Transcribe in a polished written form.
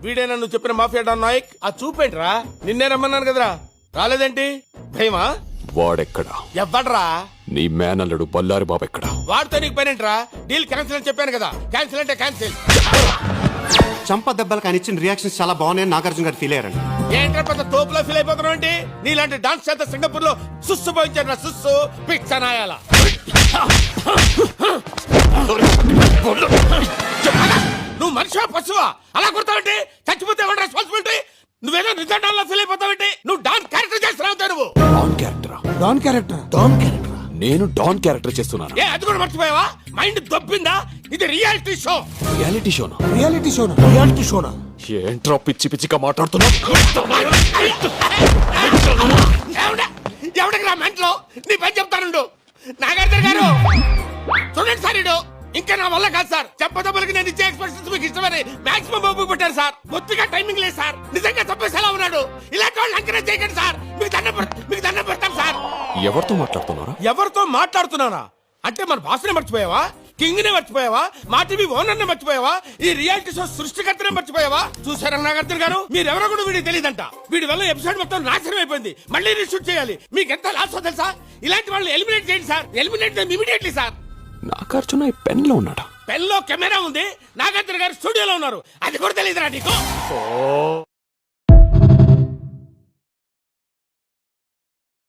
వీడేనా నువ్వు చెప్పిన mafia don Naik? ఆ చూపేంట్రా, నిన్నే రమ్మన్నాను కదరా, రాలేదేంటి? భయమా? వాడెక్కడా? ఎవ్వడ్రా? నీ మేనల్లుడు బల్లారి బాబు ఎక్కడా? వాడితో నీకు పనేంట్రా? డీల్ క్యాన్సిల్ అని చెప్పాను కదా, క్యాన్సిల్ అంటే క్యాన్సిల్. చంప దెబ్బలకు ఆయన ఇచ్చిన రియాక్షన్స్ చాలా బాగున్నాయని నాగార్జున గారు ఫీల్ అయ్యారండి. ఏంట్రా పెద్ద తోపులో ఫీల్ అయిపోతున్నావు ఏంటి? నీలాంటి డాన్స్ చేత సింగపూర్ లో సుస్సు పోయించారు, సుస్సు పిచ్చనాయాల. నువ్వు మనిషివా పశువా? అలా కొడతావంటే చచ్చిపోతే ఎవరి రెస్పాన్సిబిలిటీ? నువ్వేదో నిజాల్లో ఫీల్ అయిపోతావంటే నువ్వు డాన్ క్యారెక్టర్ చేస్తున్నావు. నువ్వు డాన్ క్యారెక్టరా? Don character. నేను డాన్ క్యారెక్టర్ చేస్తున్నాను. ఏ అది కూడా మర్చిపోయావా? మైండ్ దొబ్బిందా? ఇది రియాలిటీ షో. రియాలిటీ షోనా? రియాలిటీ షోనా? ఏంట్రా పిచ్చి పిచ్చిగా మాట్లాడుతున్నావు? ఎవడికి రా మెంట్లో? నీ పని చెప్తానుండు. నాగార్జున గారు చూడండి సార్, ఇడు ఇంకా నా వల్ల కాదు సార్. చెప్పదబ్బలకి నేను ఇచ్చే ఎక్స్ప్రెషన్స్ మీకు ఇష్టమని మాక్సిమం ఓపిక పెట్టారు సార్. మొత్తిగా టైమింగ్ లేదు సార్. నిజంగా తప్పేసేలా ఉన్నాడు. ఇలాంటి వాళ్ళు ఎంకరేజ్ చేయకండి సార్. మీకు దండం పెడతాను సార్. ఎవరితో మాట్లాడుతున్నారా? ఎవరితో మాట్లాడుతున్నానా అంటే మన బాస్నే మర్చిపోయావా? కింగ్ నే మర్చిపోయావా? మా టీవీ ఓనర్ నే మర్చిపోయావా? ఈ రియాలిటీ షో సృష్టికర్తనే మర్చిపోయావా? చూసారా నాగార్జున గారు, మీరెవరో కూడా వీడికి తెలియదంట. వీడి వల్ల ఎపిసోడ్ మొత్తం నాశనం అయిపోయింది. మళ్ళీ రీషూట్ చేయాలి. మీకు ఎంత లాస్ తెలుసా? ఇలాంటి వాళ్ళు ఎలిమినేట్ చేయండి sir. Eliminate immediately sir. Nagarjuna ఈ పెన్ లో ఉన్నాడా? పెన్ లో కెమెరా ఉంది. నాగార్జున గారు స్టూడియోలో ఉన్నారు. అది కూడా తెలియదురా నీకు?